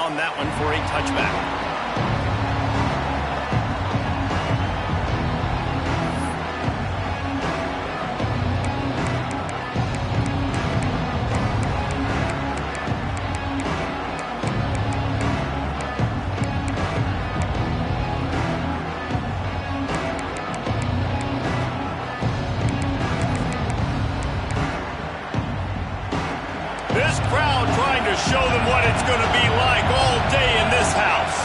on that one for a touchback. This crowd trying to show them what it's going to be like all day in this house.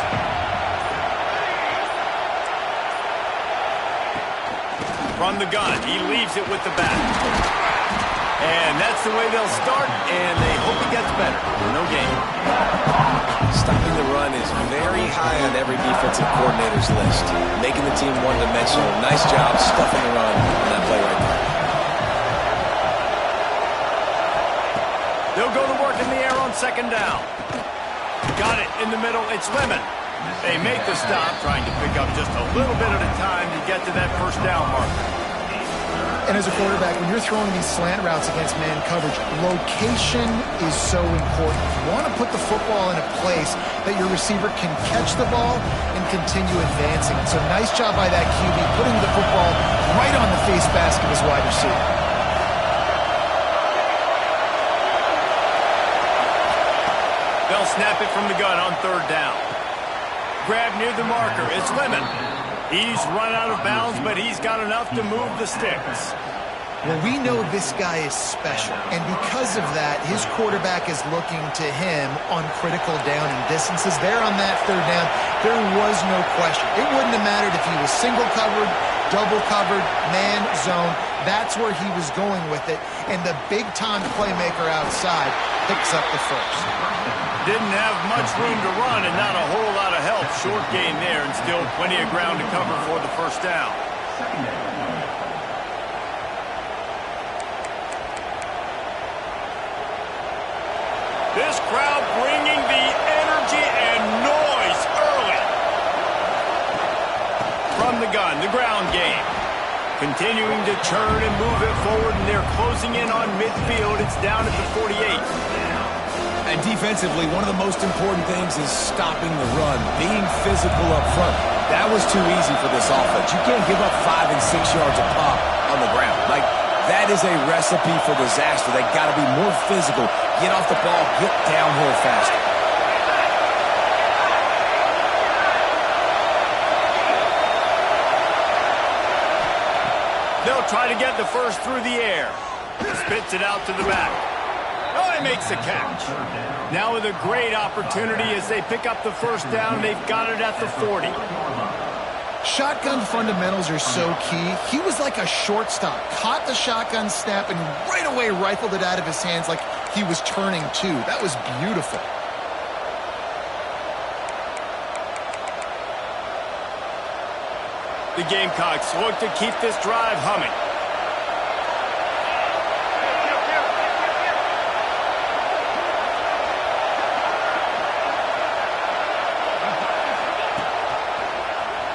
From the gun, he leaves it with the back. And that's the way they'll start, and they hope it gets better. No game. Stopping the run is very high on every defensive coordinator's list. Making the team one-dimensional. Nice job stuffing the run on that play right there. They'll go to work in the air on second down. Got it in the middle. It's Lemon. They make the stop, trying to pick up just a little bit at a time to get to that first down marker. And as a quarterback, when you're throwing these slant routes against man coverage, location is so important. You want to put the football in a place that your receiver can catch the ball and continue advancing. So nice job by that QB, putting the football right on the face mask of his wide receiver. They'll snap it from the gun on third down. Grab near the marker. It's Lemon. He's run out of bounds, but he's got enough to move the sticks. Well, we know this guy is special, and because of that, his quarterback is looking to him on critical down and distances. There on that third down, there was no question. It wouldn't have mattered if he was single covered, double covered, man, zone. That's where he was going with it, and the big-time playmaker outside picks up the first. Didn't have much room to run and not a whole lot of help. Short gain there and still plenty of ground to cover for the first down. This crowd bringing the energy and noise early. From the gun, the ground game. Continuing to churn and move it forward, and they're closing in on midfield. It's down at the 48. And defensively, one of the most important things is stopping the run, being physical up front. That was too easy for this offense. You can't give up 5 and 6 yards a pop on the ground. Like, that is a recipe for disaster. They got to be more physical, get off the ball, get downhill faster. They'll try to get the first through the air. Spits it out to the back. Oh, he makes the catch. Now with a great opportunity as they pick up the first down. They've got it at the 40. Shotgun fundamentals are so key. He was like a shortstop. Caught the shotgun snap and right away rifled it out of his hands like he was turning too. That was beautiful. The Gamecocks look to keep this drive humming.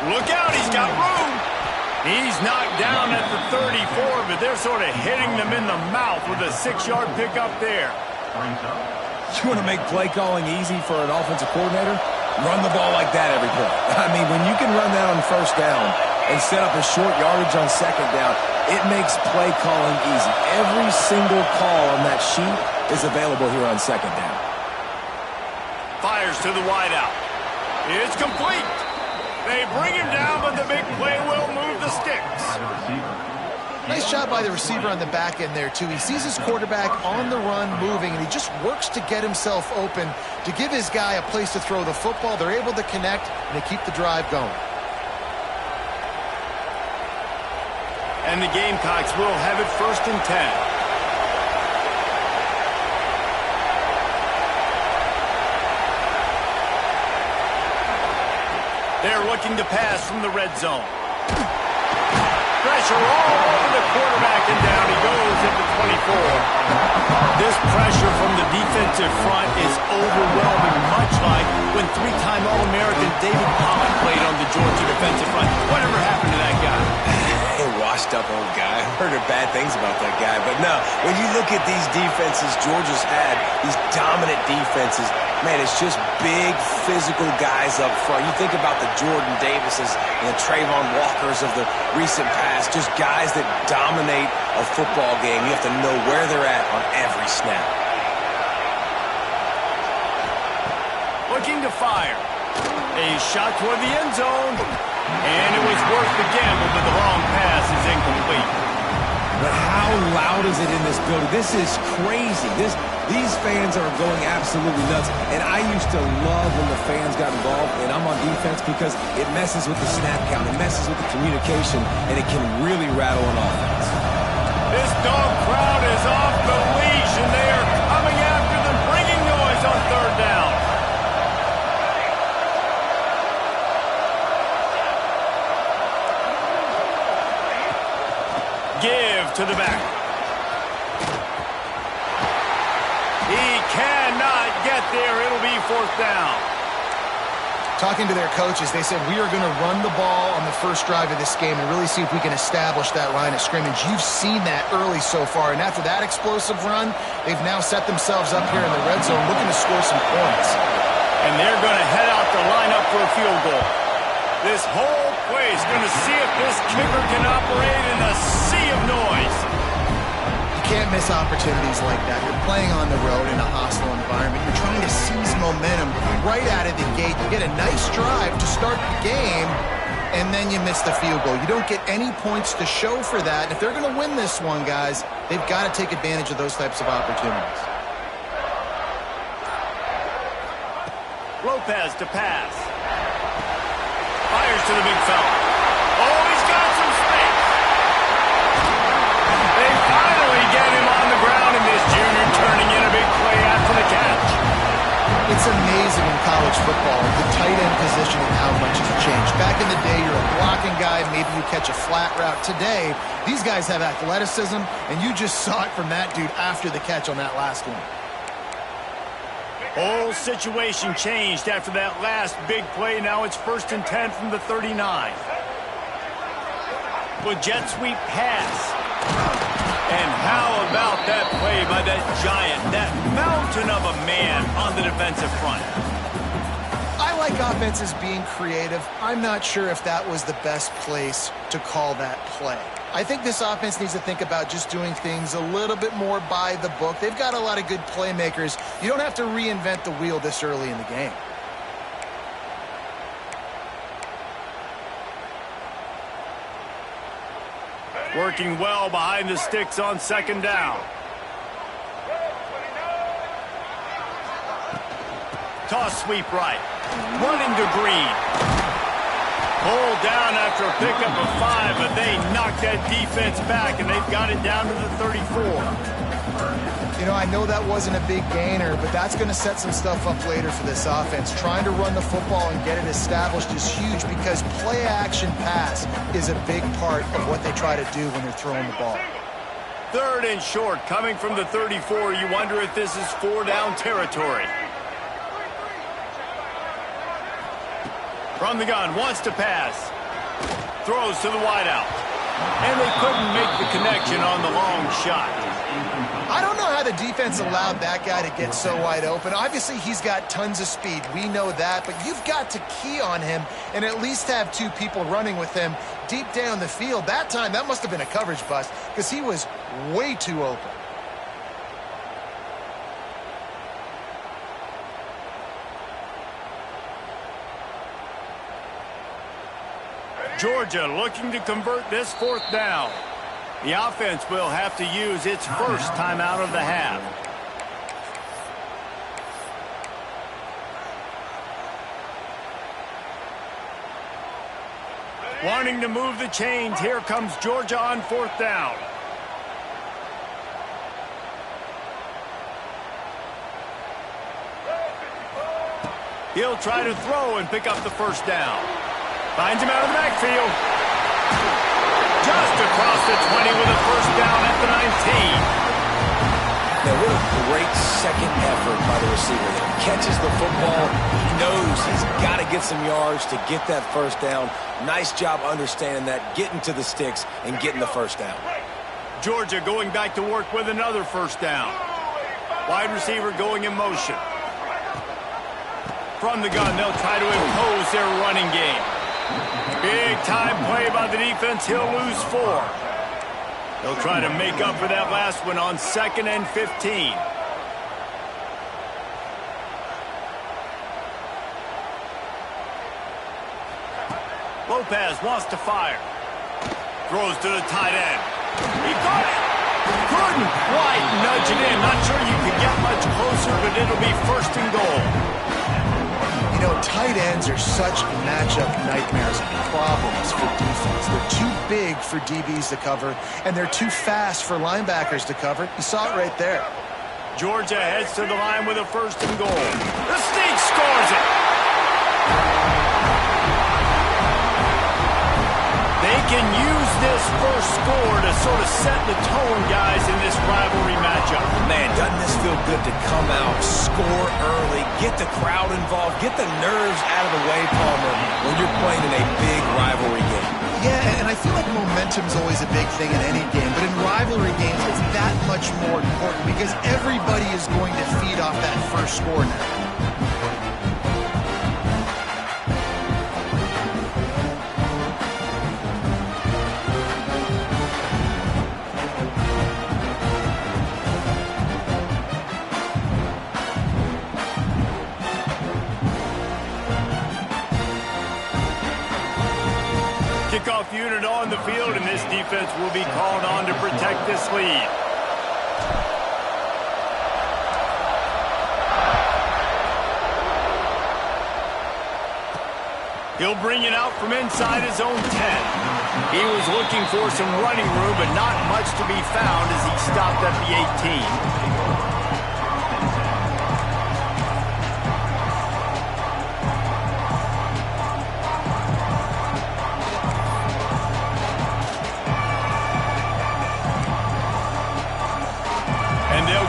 Look out, he's got room. He's knocked down at the 34, but they're sort of hitting them in the mouth with a 6-yard pickup there. You want to make play calling easy for an offensive coordinator? Run the ball like that every play. I mean, when you can run that on first down and set up a short yardage on second down, it makes play calling easy. Every single call on that sheet is available here on second down. Fires to the wideout. It's complete. They bring him down, but the big play will move the sticks. Nice job by the receiver on the back end there, too. He sees his quarterback on the run moving, and he just works to get himself open to give his guy a place to throw the football. They're able to connect, and they keep the drive going. And the Gamecocks will have it 1st and 10. They're looking to pass from the red zone. Pressure all over the quarterback, and down he goes at the 24. This pressure from the defensive front is overwhelming, much like when 3-time All-American David Pollock played on the Georgia defensive front. Whatever happened to that guy? Hey, washed-up old guy. I've heard bad things about that guy. But no, when you look at these defenses Georgia's had, these dominant defenses, man, it's just big, physical guys up front. You think about the Jordan Davises and the Trayvon Walkers of the recent past, just guys that dominate a football game. You have to know where they're at on every snap. Looking to fire. A shot toward the end zone. And it was worth the gamble, but the long pass is incomplete. But how loud is it in this building? This is crazy. These fans are going absolutely nuts. And I used to love when the fans got involved, and I'm on defense because it messes with the snap count. It messes with the communication, and it can really rattle an offense. This dog crowd is off the leash, and they are coming after them, bringing noise on third down. Give to the back. He cannot get there. It'll be fourth down. Talking to their coaches, they said, we are going to run the ball on the first drive of this game and really see if we can establish that line of scrimmage. You've seen that early so far, and after that explosive run, they've now set themselves up here in the red zone looking to score some points. And they're going to head out the lineup for a field goal. This whole place going to see if this kicker can operate in a sea of noise. You can't miss opportunities like that. You're playing on the road in a hostile environment. You're trying to seize momentum right out of the gate. You get a nice drive to start the game, and then you miss the field goal. You don't get any points to show for that. If they're going to win this one, guys, they've got to take advantage of those types of opportunities. Lopez to pass. Fires to the big fella. Oh, he's got some space. They finally get him on the ground, and this junior turning in a big play after the catch. It's amazing in college football, the tight end position and how much has changed. Back in the day, you're a blocking guy, maybe you catch a flat route. Today, these guys have athleticism, and you just saw it from that dude after the catch on that last one. Whole situation changed after that last big play. Now it's 1st and 10 from the 39. With jet sweep pass. And how about that play by that giant, that mountain of a man on the defensive front? I like offenses being creative. I'm not sure if that was the best place to call that play. I think this offense needs to think about just doing things a little bit more by the book. They've got a lot of good playmakers. You don't have to reinvent the wheel this early in the game. Working well behind the sticks on 2nd down. Toss sweep right. Running to Green. Pulled down after a pickup of 5, but they knocked that defense back, and they've got it down to the 34. You know, I know that wasn't a big gainer, but that's going to set some stuff up later for this offense. Trying to run the football and get it established is huge because play-action pass is a big part of what they try to do when they're throwing the ball. 3rd and short, coming from the 34. You wonder if this is 4-down territory. From the gun, wants to pass. Throws to the wideout. And they couldn't make the connection on the long shot. I don't know how the defense allowed that guy to get so wide open. Obviously, he's got tons of speed. We know that. But you've got to key on him and at least have 2 people running with him deep down the field. That time, that must have been a coverage bust because he was way too open. Georgia looking to convert this 4th down. The offense will have to use its first timeout of the half. Wanting to move the chains, here comes Georgia on 4th down. He'll try to throw and pick up the 1st down. Finds him out of the backfield. Just across the 20 with a 1st down at the 19. Now, what a great second effort by the receiver there. Catches the football. He knows he's got to get some yards to get that first down. Nice job understanding that, getting to the sticks and getting the first down. Georgia going back to work with another first down. Wide receiver going in motion. From the gun, they'll try to impose their running game. Big time play by the defense. He'll lose 4. They'll try to make up for that last one on 2nd and 15. Lopez wants to fire. Throws to the tight end. He got it! Couldn't quite nudge it in. Not sure you could get much closer, but it'll be 1st and goal. You know, tight ends are such matchup nightmares and problems for defense. They're too big for DBs to cover, and they're too fast for linebackers to cover. You saw it right there. Georgia heads to the line with a 1st and goal. The Sneak scores it! They can use this first score to sort of set the tone, guys, in this rivalry matchup. Man, doesn't this feel good to come out, score early, get the crowd involved, get the nerves out of the way, Palmer, when you're playing in a big rivalry game. Yeah, and I feel like momentum's always a big thing in any game, but in rivalry games, it's that much more important because everybody is going to feed off that first score now. Kickoff unit on the field, and this defense will be called on to protect this lead. He'll bring it out from inside his own 10. He was looking for some running room, but not much to be found as he stopped at the 18.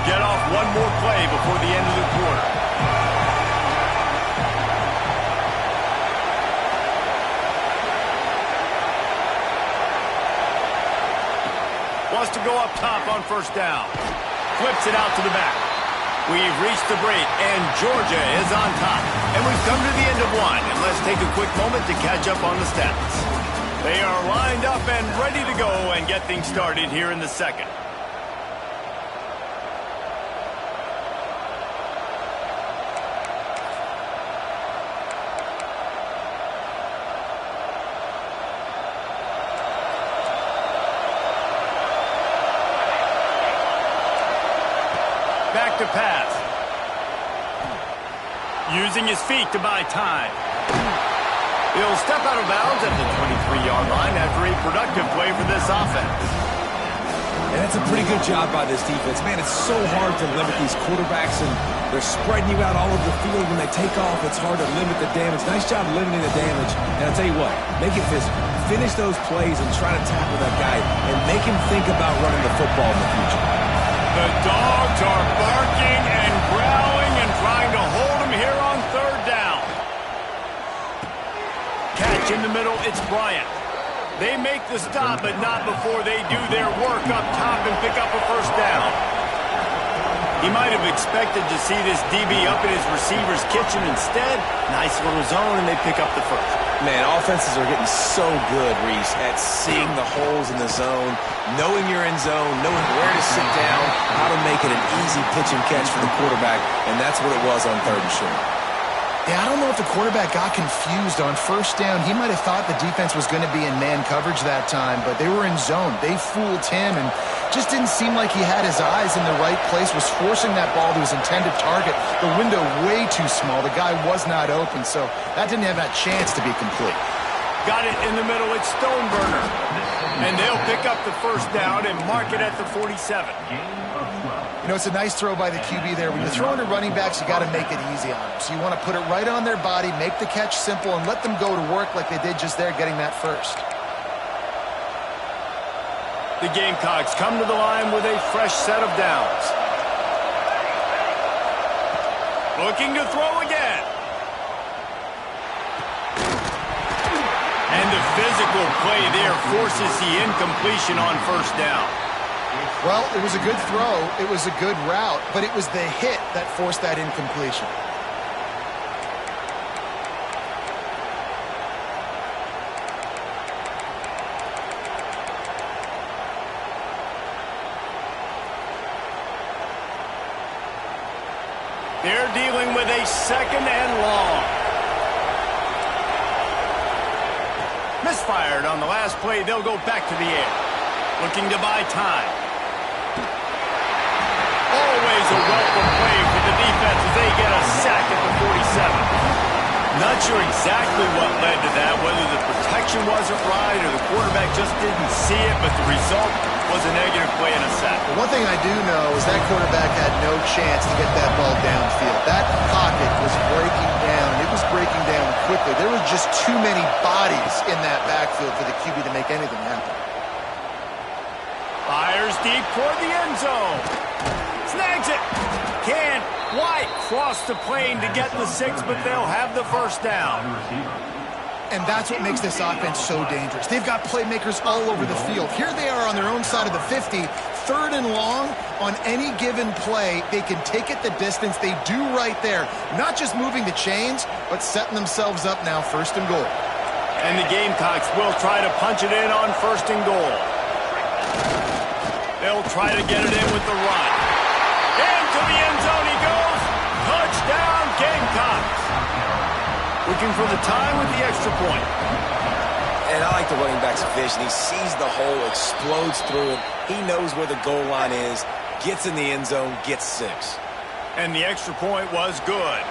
Get off one more play before the end of the quarter. Wants to go up top on 1st down. Flips it out to the back. We've reached the break, and Georgia is on top. And we've come to the end of one. And let's take a quick moment to catch up on the stats. They are lined up and ready to go and get things started here in the 2nd. Back to pass. Using his feet to buy time. He'll step out of bounds at the 23-yard line after a productive play for this offense. And that's a pretty good job by this defense. Man, it's so hard to limit these quarterbacks, and they're spreading you out all over the field. When they take off, it's hard to limit the damage. Nice job limiting the damage. And I'll tell you what, make it physical. Finish those plays and try to tackle that guy and make him think about running the football in the future. The dogs are barking and growling and trying to hold him here on 3rd down. Catch in the middle, it's Bryant. They make the stop, but not before they do their work up top and pick up a 1st down. He might have expected to see this DB up in his receiver's kitchen. Instead, nice little zone, and they pick up the 1st. Man, offenses are getting so good, Reese, at seeing the holes in the zone, knowing you're in zone, knowing where to sit down, how to make it an easy pitch and catch for the quarterback, and that's what it was on 3rd and short. Yeah, I don't know if the quarterback got confused on 1st down. He might have thought the defense was going to be in man coverage that time, but they were in zone. They fooled him and just didn't seem like he had his eyes in the right place, was forcing that ball to his intended target. The window way too small. The guy was not open, so that didn't have that chance to be complete. Got it in the middle. It's Stoneburner. And they'll pick up the 1st down and mark it at the 47. You know, it's a nice throw by the QB there. When you're throwing to running backs, you got to make it easy on them. So you want to put it right on their body, make the catch simple, and let them go to work like they did just there, getting that 1st. The Gamecocks come to the line with a fresh set of downs. Looking to throw again. And the physical play there forces the incompletion on first down. Well, it was a good throw. It was a good route, but it was the hit that forced that incompletion. They're dealing with a second and long. Misfired on the last play. They'll go back to the air. Looking to buy time. Always a welcome play for the defense as they get a sack at the 47. Not sure exactly what led to that, whether the protection wasn't right or the quarterback just didn't see it, but the result was a negative play and a sack. Well, one thing I do know is that quarterback had no chance to get that ball downfield. That pocket was breaking down. It was breaking down quickly. There were just too many bodies in that backfield for the QB to make anything happen. Fires deep toward the end zone. Snags it. Can't quite cross the plane to get the 6, but they'll have the first down. And that's what makes this offense so dangerous. They've got playmakers all over the field. Here they are on their own side of the 50, third and long. On any given play, they can take it the distance. They do right there. Not just moving the chains, but setting themselves up now first and goal. And the Gamecocks will try to punch it in on first and goal. They'll try to get it in with the run. Into the end zone he goes. Touchdown, Gamecocks. Looking for the time with the extra point. And I like the running back's vision. He sees the hole, explodes through it. He knows where the goal line is, gets in the end zone, gets 6. And the extra point was good.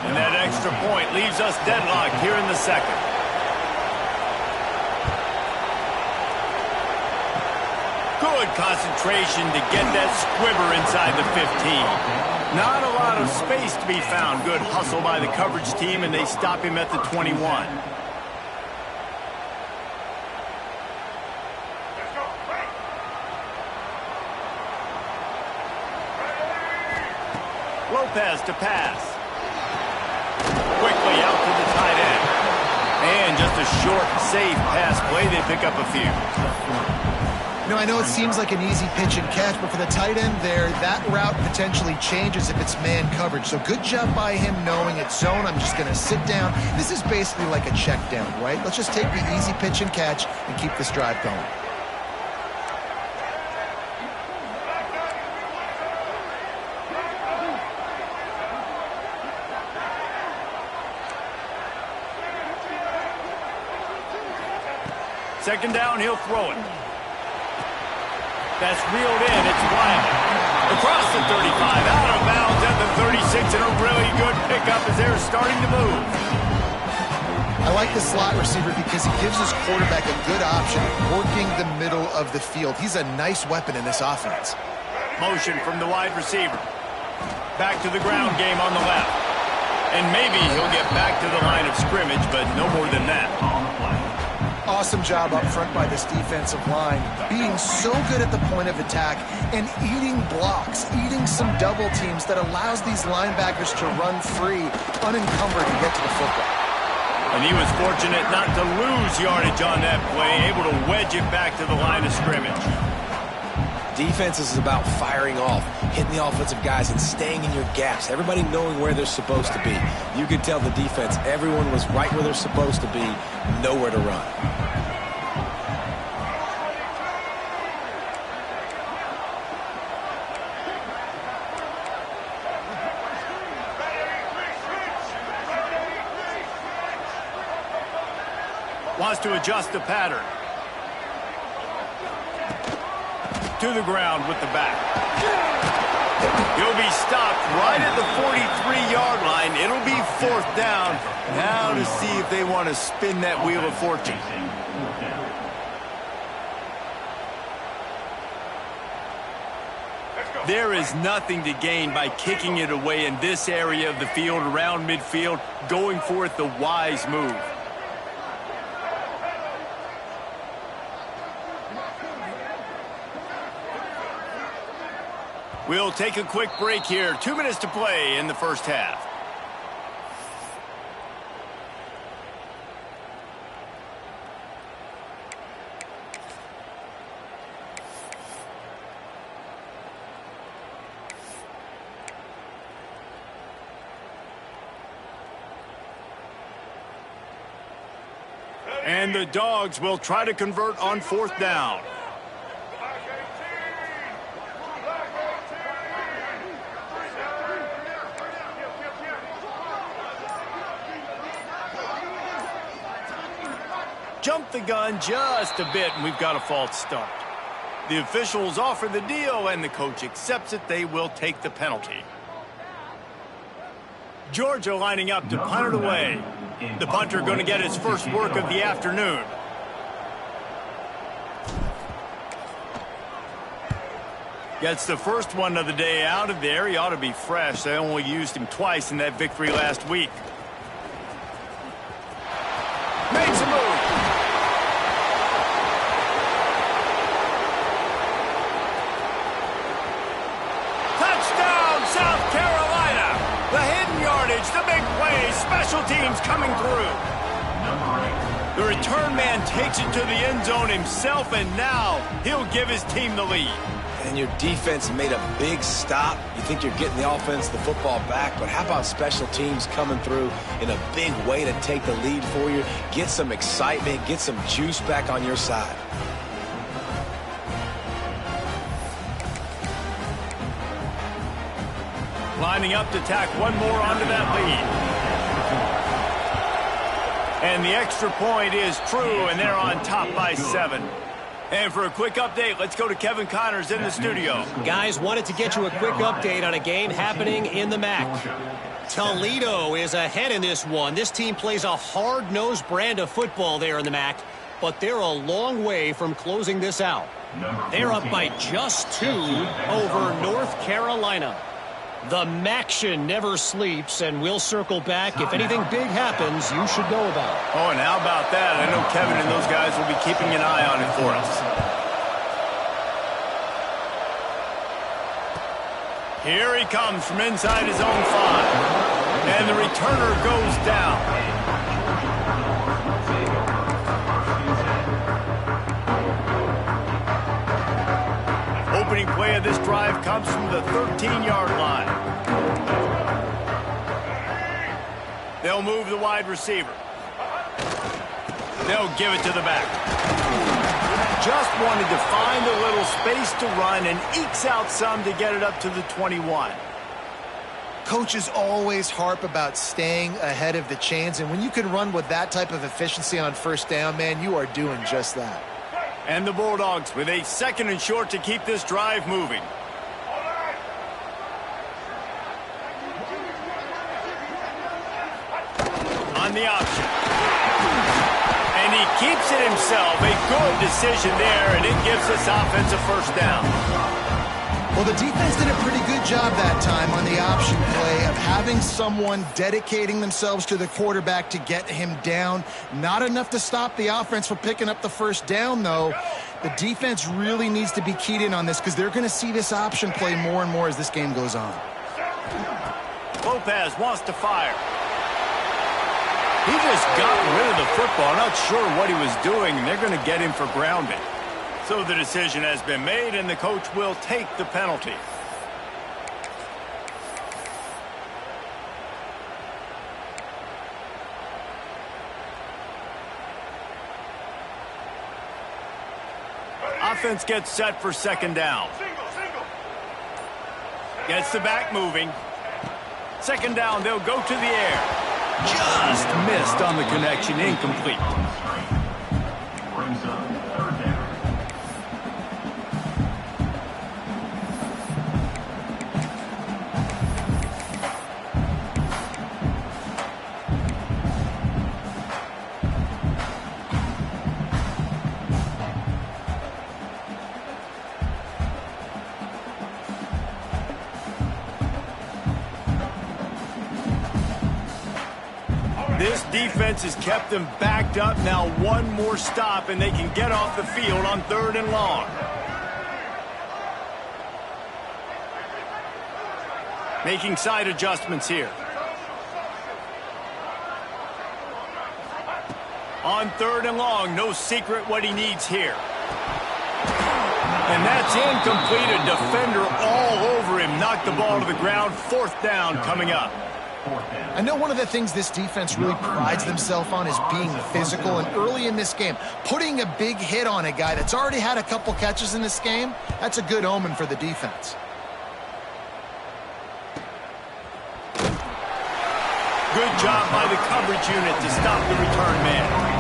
And that extra point leaves us deadlocked here in the second. Good concentration to get that squibber inside the 15. Not a lot of space to be found. Good hustle by the coverage team, and they stop him at the 21. Lopez to pass. Quickly out to the tight end. And just a short, safe pass play. They pick up a few. You know, I know it seems like an easy pitch and catch, but for the tight end there, that route potentially changes if it's man coverage. So good job by him knowing it's zone. I'm just going to sit down. This is basically like a check down, right? Let's just take the easy pitch and catch and keep this drive going. Second down, he'll throw it. That's reeled in. It's Wiley. Across the 35, out of bounds at the 36, and a really good pickup as they're starting to move. I like the slot receiver because he gives his quarterback a good option working the middle of the field. He's a nice weapon in this offense. Motion from the wide receiver. Back to the ground game on the left. And maybe he'll get back to the line of scrimmage, but no more than that. Awesome job up front by this defensive line, being so good at the point of attack and eating blocks, eating some double teams that allows these linebackers to run free, unencumbered, and get to the football. And he was fortunate not to lose yardage on that play, able to wedge it back to the line of scrimmage. Defense is about firing off, hitting the offensive guys and staying in your gaps. Everybody knowing where they're supposed to be. You could tell the defense, everyone was right where they're supposed to be, nowhere to run. Wants to adjust the pattern. To the ground with the back. He'll be stopped right at the 43-yard line. It'll be fourth down. Now to see if they want to spin that wheel of fortune. There is nothing to gain by kicking it away in this area of the field, around midfield, going for it the wise move. We'll take a quick break here. 2 minutes to play in the first half. And the Dogs will try to convert on 4th down. Jump the gun just a bit, and we've got a false start. The officials offer the deal, and the coach accepts it. They will take the penalty. Georgia lining up to punt it away. The punter going to get his first work of the afternoon. Gets the first one of the day out of there. He ought to be fresh. They only used him twice in that victory last week. Makes a move. Touchdown, South Carolina. The hidden yardage, the big play, special teams coming through. The return man takes it to the end zone himself, and now he'll give his team the lead. And your defense made a big stop. You think you're getting the offense, the football back, but how about special teams coming through in a big way to take the lead for you? Get some excitement, get some juice back on your side. Lining up to tack one more onto that lead. And the extra point is true, and they're on top by 7. And for a quick update, let's go to Kevin Connors in the studio. Guys, wanted to get you a quick update on a game happening in the MAC. Toledo is ahead in this one. This team plays a hard-nosed brand of football there in the MAC, but they're a long way from closing this out. They're up by just 2 over North Carolina. The MACtion never sleeps, and we'll circle back. If anything big happens, you should know about it. Oh, and how about that? I know Kevin and those guys will be keeping an eye on it for us. Here he comes from inside his own 5. And the returner goes down. Opening play of this drive comes from the 13-yard line. They'll move the wide receiver. They'll give it to the back. Just wanted to find a little space to run and ekes out some to get it up to the 21. Coaches always harp about staying ahead of the chains, and when you can run with that type of efficiency on 1st down, man, you are doing just that. And the Bulldogs with a 2nd and short to keep this drive moving. On the option. And he keeps it himself. A good decision there, and it gives us offensive 1st down. Well, the defense did a pretty good job that time on the option play of having someone dedicating themselves to the quarterback to get him down. Not enough to stop the offense from picking up the 1st down, though. The defense really needs to be keyed in on this because they're going to see this option play more and more as this game goes on. Lopez wants to fire. He just got rid of the football. Not sure what he was doing, and they're going to get him for grounding. So the decision has been made, and the coach will take the penalty. Offense gets set for 2nd down. Gets the back moving. 2nd down, they'll go to the air. Just missed on the connection, incomplete. This defense has kept them backed up. Now one more stop, and they can get off the field on 3rd and long. Making side adjustments here. On 3rd and long, no secret what he needs here. And that's incomplete. A defender all over him. Knocked the ball to the ground. 4th down coming up. I know one of the things this defense really prides themselves on is being physical, and early in this game, putting a big hit on a guy that's already had a couple catches in this game, that's a good omen for the defense. Good job by the coverage unit to stop the return man.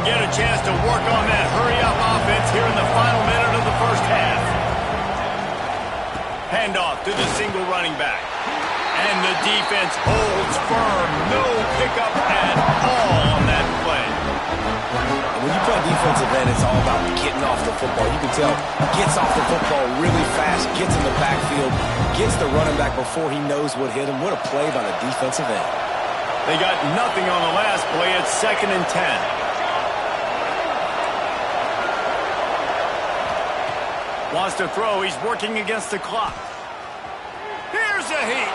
Get a chance to work on that hurry-up offense here in the final minute of the first half. Handoff to the single running back. And the defense holds firm. No pickup at all on that play. When you play defensive end, it's all about getting off the football. You can tell gets off the football really fast, gets in the backfield, gets the running back before he knows what hit him. What a play by the defensive end. They got nothing on the last play. It's 2nd and 10. Wants to throw. He's working against the clock. Here's a heat.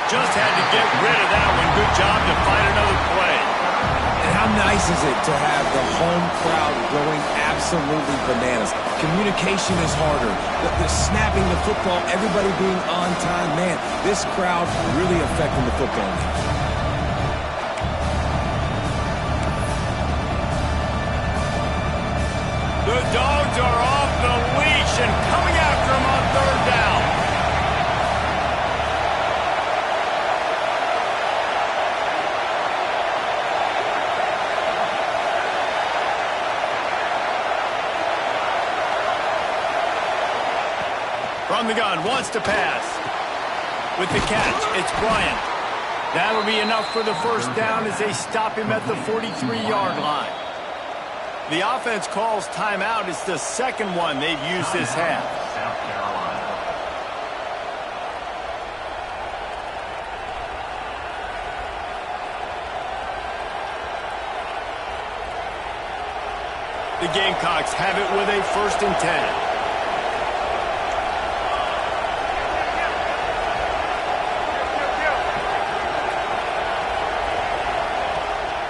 Just had to get rid of that one. Good job to find another play. And how nice is it to have the home crowd going absolutely bananas? Communication is harder. The snapping the football, everybody being on time. Man, this crowd really affecting the football game. The Dogs are off the leash and coming after him on 3rd down. From the gun, wants to pass. With the catch, it's Bryant. That'll be enough for the 1st down as they stop him at the 43-yard line. The offense calls timeout. It's the 2nd one they've used this half. The Gamecocks have it with a 1st and 10.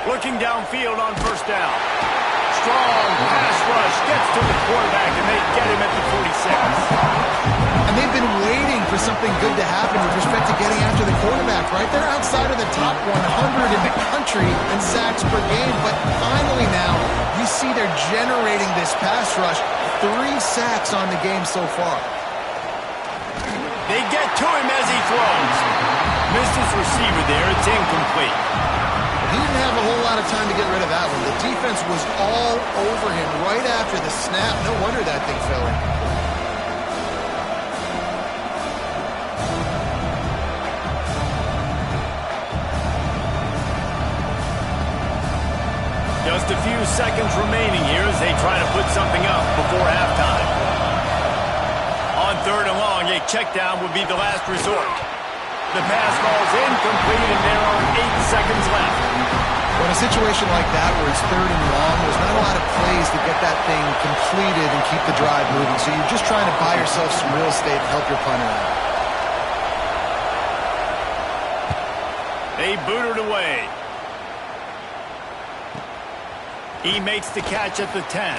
Looking downfield on 1st down. Strong pass rush, gets to the quarterback, and they get him at the 46. And they've been waiting for something good to happen with respect to getting after the quarterback, right? They're outside of the top 100 in the country in sacks per game, but finally now you see they're generating this pass rush. 3 sacks on the game so far. They get to him as he throws. Missed his receiver there. It's incomplete. He didn't have a whole lot of time to get rid of that one. The defense was all over him right after the snap. No wonder that thing fell in. Just a few seconds remaining here as they try to put something up before halftime. On 3rd and long, a check down would be the last resort. The pass ball's incomplete, and there are 8 seconds left. Well, in a situation like that where it's 3rd and long, there's not a lot of plays to get that thing completed and keep the drive moving. So you're just trying to buy yourself some real estate and help your punter out. They boot it away. He makes the catch at the 10.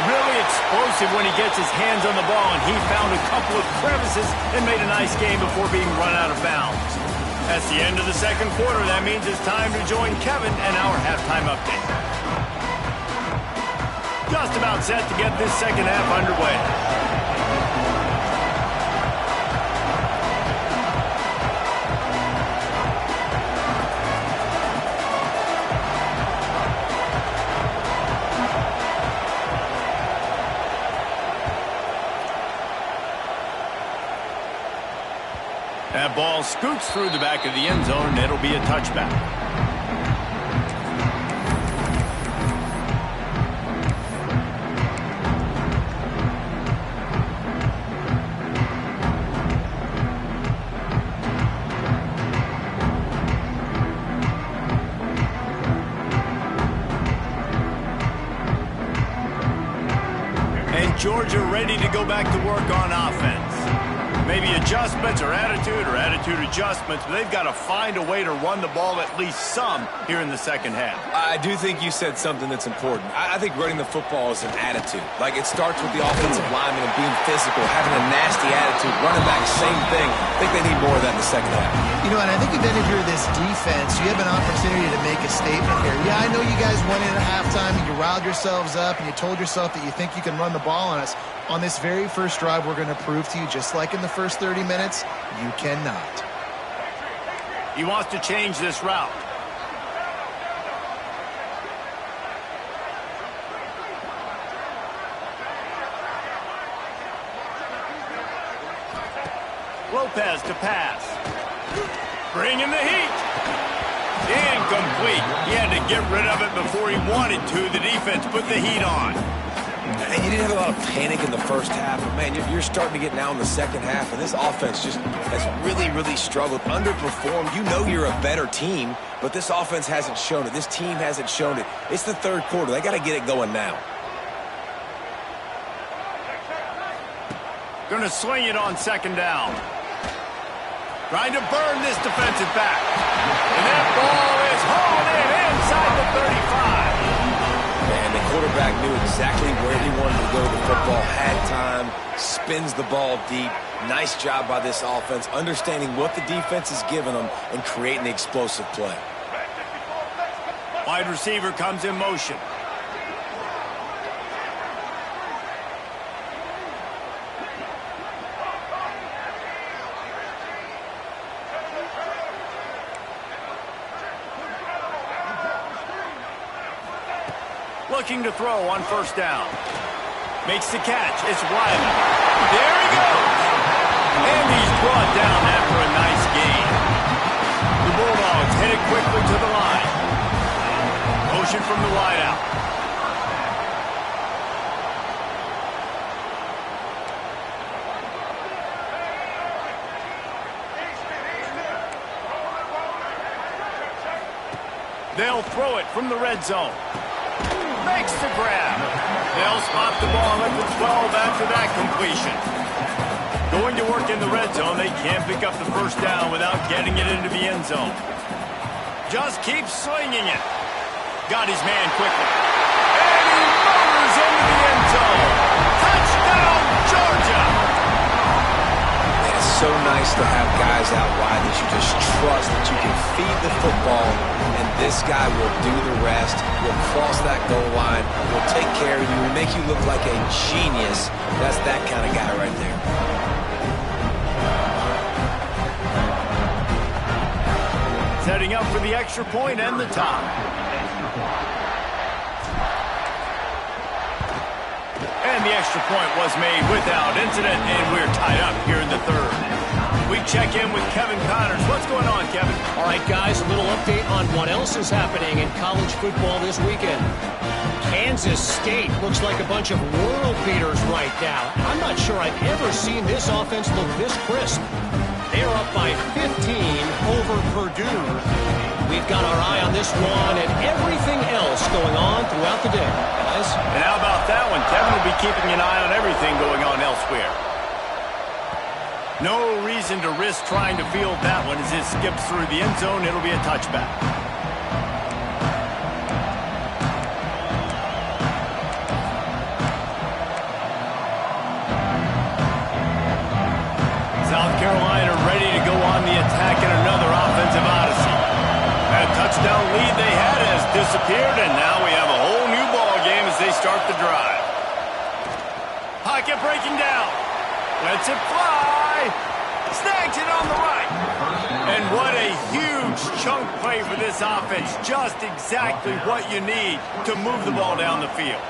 Really explosive when he gets his hands on the ball, and he found a couple of crevices and made a nice game before being run out of bounds. That's the end of the 2nd quarter. That means it's time to join Kevin and our halftime update. Just about set to get this 2nd half underway. That ball scoots through the back of the end zone, and it'll be a touchback. sides are ready to go back to work on offense. Maybe adjustments or attitude adjustments, but they've got to find a way to run the ball at least some here in the second half. I do think you said something that's important. I think running the football is an attitude. Like, it starts with the offensive lineman and being physical, having a nasty attitude. Running back, same thing. I think they need more of that in the second half. You know, and I think if any of you are this defense, you have an opportunity to make a statement here. Yeah, I know you guys went in at halftime and you riled yourselves up and you told yourself that you think you can run the ball on us. On this very first drive, we're going to prove to you, just like in the first 30 minutes, you cannot. He wants to change this route. Lopez to pass. Bringing the heat. Incomplete. He had to get rid of it before he wanted to. The defense put the heat on. And you didn't have a lot of panic in the first half, but, man, you're starting to get now in the second half, and this offense just has really, really struggled, underperformed. You know you're a better team, but this offense hasn't shown it. This team hasn't shown it. It's the third quarter. They got to get it going now. Going to swing it on second down. Trying to burn this defensive back. And that ball is hauled in inside the 35. Man, the quarterback knew exactly where he wanted to go with the football, had time, spins the ball deep. Nice job by this offense, understanding what the defense is giving them and creating the explosive play. Wide receiver comes in motion. Looking to throw on first down. Makes the catch. It's Riley. There he goes. And he's brought down after a nice gain. The Bulldogs headed quickly to the line. Motion from the wideout. They'll throw it from the red zone. Makes the grab. They'll spot the ball at the 12 after that completion. Going to work in the red zone. They can't pick up the first down without getting it into the end zone. Just keep swinging it. Got his man quickly. And he motors into the end zone. Touchdown, Georgia! It's so nice to have guys out wide that you just trust that you can feed the football, and this guy will do the rest, will cross that goal line, will take care of you, will make you look like a genius. That's that kind of guy right there. Setting up for the extra point and the tie. And the extra point was made without incident, and we're tied up here in the third. We check in with Kevin Connors. What's going on, Kevin? All right, guys, a little update on what else is happening in college football this weekend. Kansas State looks like a bunch of world beaters right now. I'm not sure I've ever seen this offense look this crisp. They're up by 15 over Purdue. We've got our eye on this one and everything else going on throughout the day, guys. And how about that one? Kevin will be keeping an eye on everything going on elsewhere. No reason to risk trying to field that one as it skips through the end zone. It'll be a touchback. South Carolina ready to go on the attack in another offensive odyssey. That touchdown lead they had has disappeared, and now we have a whole new ball game as they start the drive. Pocket breaking down. Lets it fly. Snags it on the right. And what a huge chunk play for this offense. Just exactly what you need to move the ball down the field.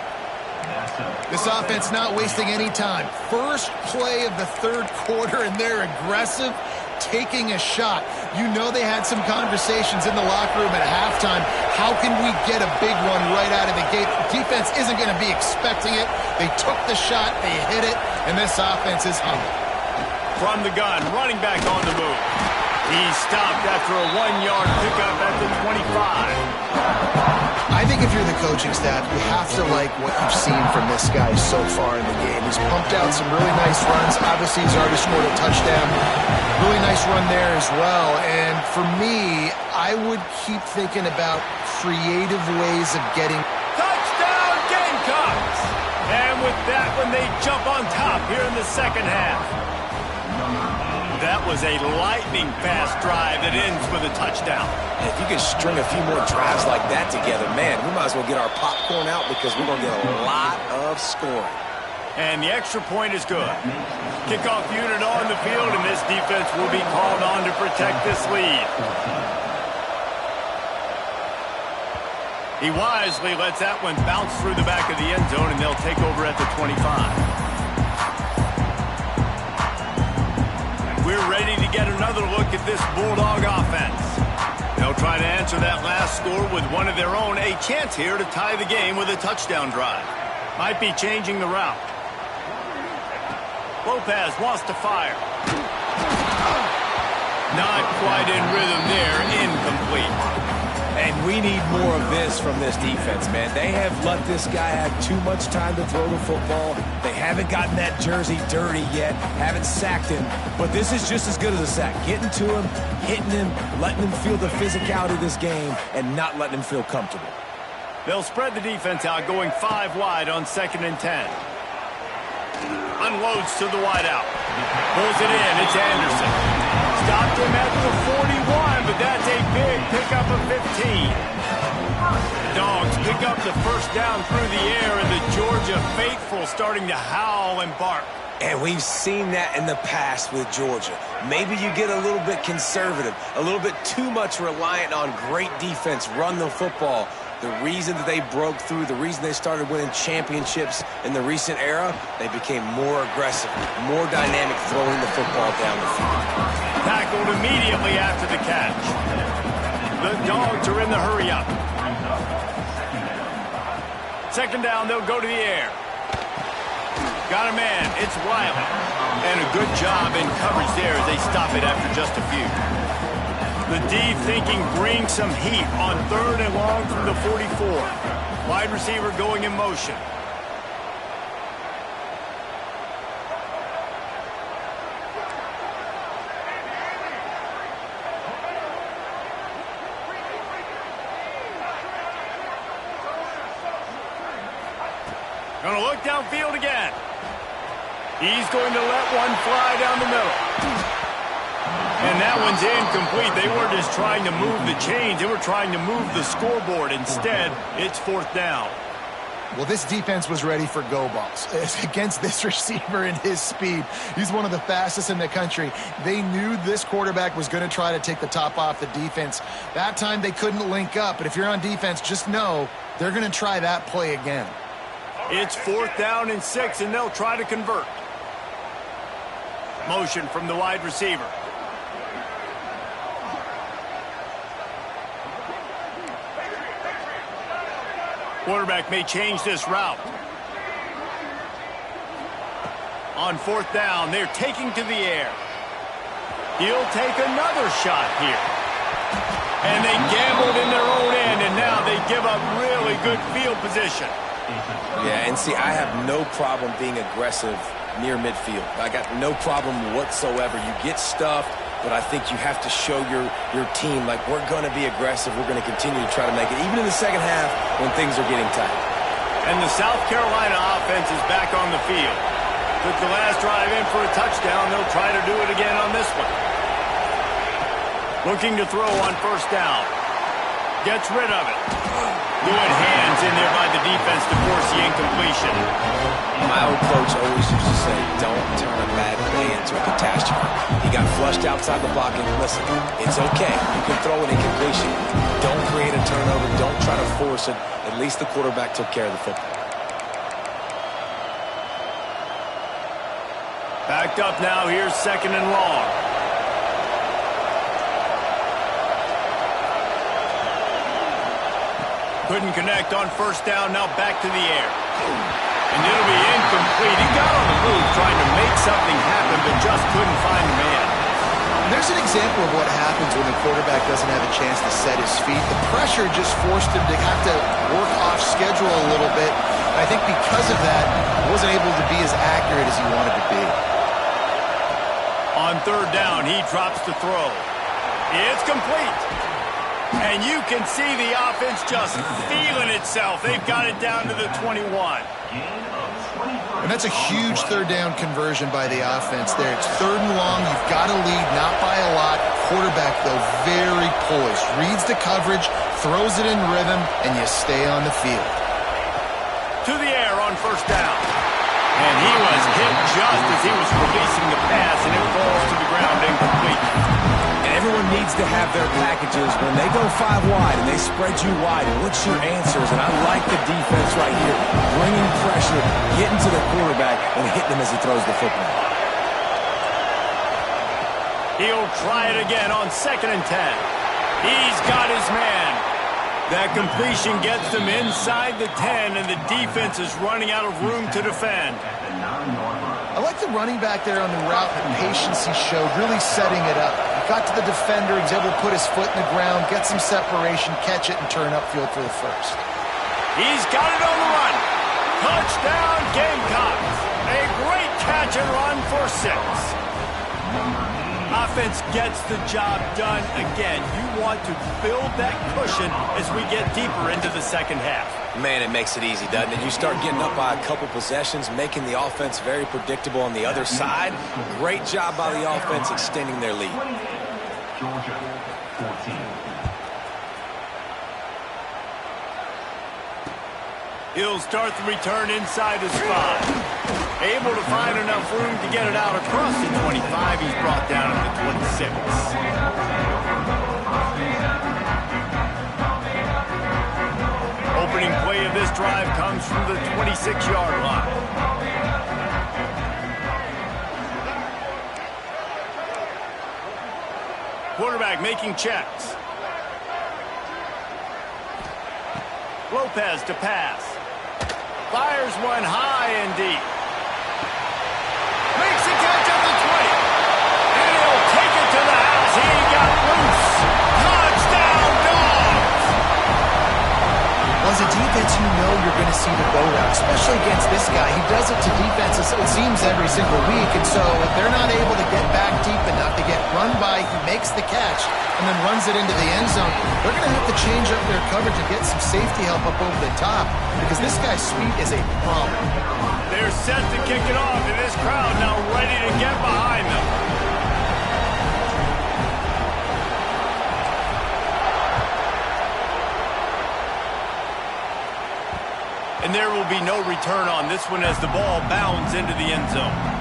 This offense not wasting any time. First play of the third quarter, and they're aggressive, taking a shot. You know they had some conversations in the locker room at halftime. How can we get a big one right out of the gate? Defense isn't going to be expecting it. They took the shot, they hit it, and this offense is humming. From the gun, running back on the move. He stopped after a 1-yard pickup at the 25. I I think if you're the coaching staff, you have to like what you've seen from this guy so far in the game. He's pumped out some really nice runs. Obviously, he's already scored a touchdown. Really nice run there as well. And for me, I would keep thinking about creative ways of getting... Touchdown, Gamecocks! And with that one, they jump on top here in the second half. That was a lightning-fast drive that ends with a touchdown. If you can string a few more drives like that together, man, we might as well get our popcorn out because we're going to get a lot of scoring. And the extra point is good. Kickoff unit on the field, and this defense will be called on to protect this lead. He wisely lets that one bounce through the back of the end zone, and they'll take over at the 25. We're ready to get another look at this Bulldog offense. They'll try to answer that last score with one of their own. A chance here to tie the game with a touchdown drive. Might be changing the route. Lopez wants to fire. Not quite in rhythm there. Incomplete. And we need more of this from this defense, man. They have let this guy have too much time to throw the football. They haven't gotten that jersey dirty yet, haven't sacked him. But this is just as good as a sack. Getting to him, hitting him, letting him feel the physicality of this game, and not letting him feel comfortable. They'll spread the defense out, going 5 wide on 2nd and 10. Unloads to the wideout. Pulls it in. It's Anderson. Stopped him at the 41, but that's a big pickup of 15. The Dogs pick up the first down through the air, and the Georgia faithful starting to howl and bark. And we've seen that in the past with Georgia. Maybe you get a little bit conservative, a little bit too much reliant on great defense, run the football. The reason that they broke through, the reason they started winning championships in the recent era, they became more aggressive, more dynamic throwing the football down the field. Tackled immediately after the catch. The Dogs are in the hurry-up. 2nd down, they'll go to the air. Got a man, it's Wiley. And a good job in coverage there as they stop it after just a few. The D thinking bring some heat on 3rd and long from the 44. Wide receiver going in motion. Going to look downfield again. He's going to let one fly down the middle. And that one's incomplete. They weren't just trying to move the chains. They were trying to move the scoreboard. Instead, it's 4th down. Well, this defense was ready for go balls. Against this receiver and his speed, he's one of the fastest in the country. They knew this quarterback was going to try to take the top off the defense. That time they couldn't link up. But if you're on defense, just know they're going to try that play again. It's 4th down and 6, and they'll try to convert. Motion from the wide receiver. Quarterback may change this route. On 4th down, they're taking to the air. He'll take another shot here. And they gambled in their own end, and now they give up really good field position. Yeah, and see, I have no problem being aggressive near midfield. I got no problem whatsoever. You get stuffed, but I think you have to show your team, like, we're going to be aggressive. We're going to continue to try to make it, even in the second half when things are getting tight. And the South Carolina offense is back on the field. Took the last drive in for a touchdown. They'll try to do it again on this one. Looking to throw on 1st down. Gets rid of it. Good hands in there by the defense to force the incompletion. My old coach always used to say, don't turn a bad play into a catastrophe. He got flushed outside the block, and listen, it's okay. You can throw an incompletion. Don't create a turnover. Don't try to force it. At least the quarterback took care of the football. Backed up now. Here's 2nd and long. Couldn't connect on 1st down. Now back to the air. And it'll be incomplete. He got on the move trying to make something happen, but just couldn't find the man. There's an example of what happens when the quarterback doesn't have a chance to set his feet. The pressure just forced him to have to work off schedule a little bit. And I think because of that, he wasn't able to be as accurate as he wanted to be. On third down, he drops to throw. It's complete. And you can see the offense just feeling itself. They've got it down to the 21. And that's a huge third down conversion by the offense there. It's third and long. You've got to lead, not by a lot. Quarterback, though, very poised. Reads the coverage, throws it in rhythm, and you stay on the field. To the air on first down. And he was hit just as he was releasing the pass, and it falls to the ground incomplete. And everyone needs to have their packages when they go 5 wide and they spread you wide. And what's your answers? And I like the defense right here, bringing pressure, getting to the quarterback, and hitting him as he throws the football. He'll try it again on 2nd and 10. He's got his man. That completion gets them inside the 10, and the defense is running out of room to defend. I like the running back there on the route, the patience he showed, really setting it up. He got to the defender, he was able to put his foot in the ground, get some separation, catch it, and turn upfield for the first. He's got it on the run. Touchdown, Gamecocks. A great catch and run for 6. Offense gets the job done again. You want to build that cushion as we get deeper into the second half. Man, it makes it easy, doesn't it? You start getting up by a couple possessions, making the offense very predictable on the other side. Great job by the offense extending their lead. Georgia, 14. He'll start the return inside his 5. Able to find enough room to get it out across the 25. He's brought down at the 26. Opening play of this drive comes from the 26-yard line. Quarterback making checks. Lopez to pass. Fires one high and deep. Makes the catch at the 20. And he'll take it to the house. He got loose. Touchdown, Dogs! Well, as a defense, you know you're going to see the go route, especially against this guy. He does it to defenses, it seems, every single week. And so if they're not able to get back deep enough to get run by, he makes the catch and then runs it into the end zone. They're going to have to change up their coverage and get some safety help up over the top because this guy's speed is a problem. They're set to kick it off, and this crowd now ready to get behind them. And there will be no return on this one as the ball bounds into the end zone.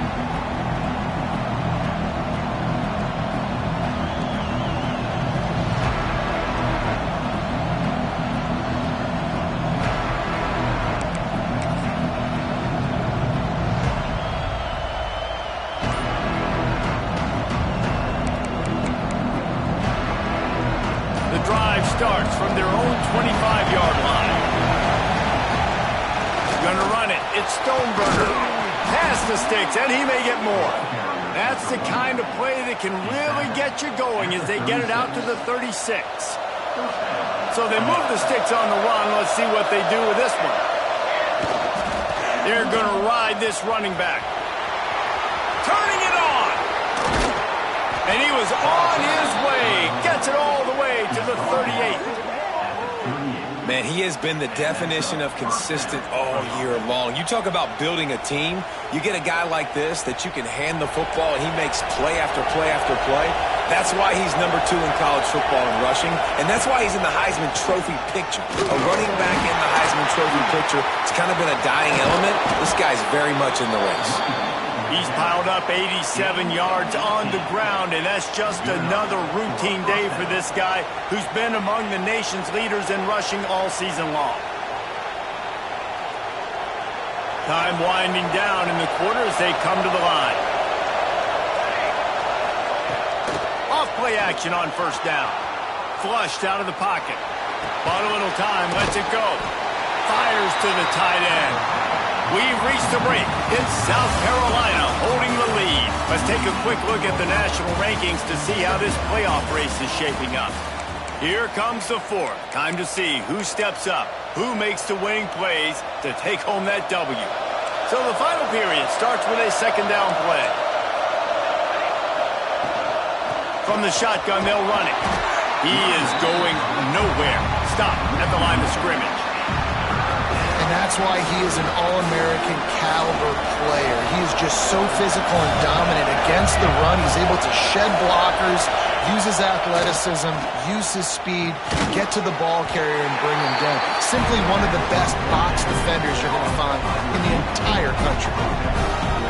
Starts from their own 25-yard line. Gonna run it. It's Stoneburner. Past the sticks, and he may get more. That's the kind of play that can really get you going as they get it out to the 36. So they move the sticks on the run. Let's see what they do with this one. They're gonna ride this running back. Turning it on. And he was on his way. Gets it all the way to the 38. Man, he has been the definition of consistent all year long. You talk about building a team. You get a guy like this that you can hand the football, and he makes play after play after play. That's why he's number 2 in college football in rushing, and that's why he's in the Heisman Trophy picture. A running back in the Heisman Trophy picture. It's kind of been a dying element. This guy's very much in the race. He's piled up 87 yards on the ground, and that's just another routine day for this guy who's been among the nation's leaders in rushing all season long. Time winding down in the quarter as they come to the line. Off-play action on first down. Flushed out of the pocket. Bought a little time, lets it go. Fires to the tight end. We've reached a break. It's South Carolina holding the lead. Let's take a quick look at the national rankings to see how this playoff race is shaping up. Here comes the fourth. Time to see who steps up, who makes the winning plays to take home that W. So the final period starts with a second down play. From the shotgun, they'll run it. He is going nowhere. Stop at the line of scrimmage. And that's why he is an All-American caliber player. He is just so physical and dominant against the run. He's able to shed blockers, use his athleticism, use his speed, get to the ball carrier and bring him down. Simply one of the best box defenders you're going to find in the entire country.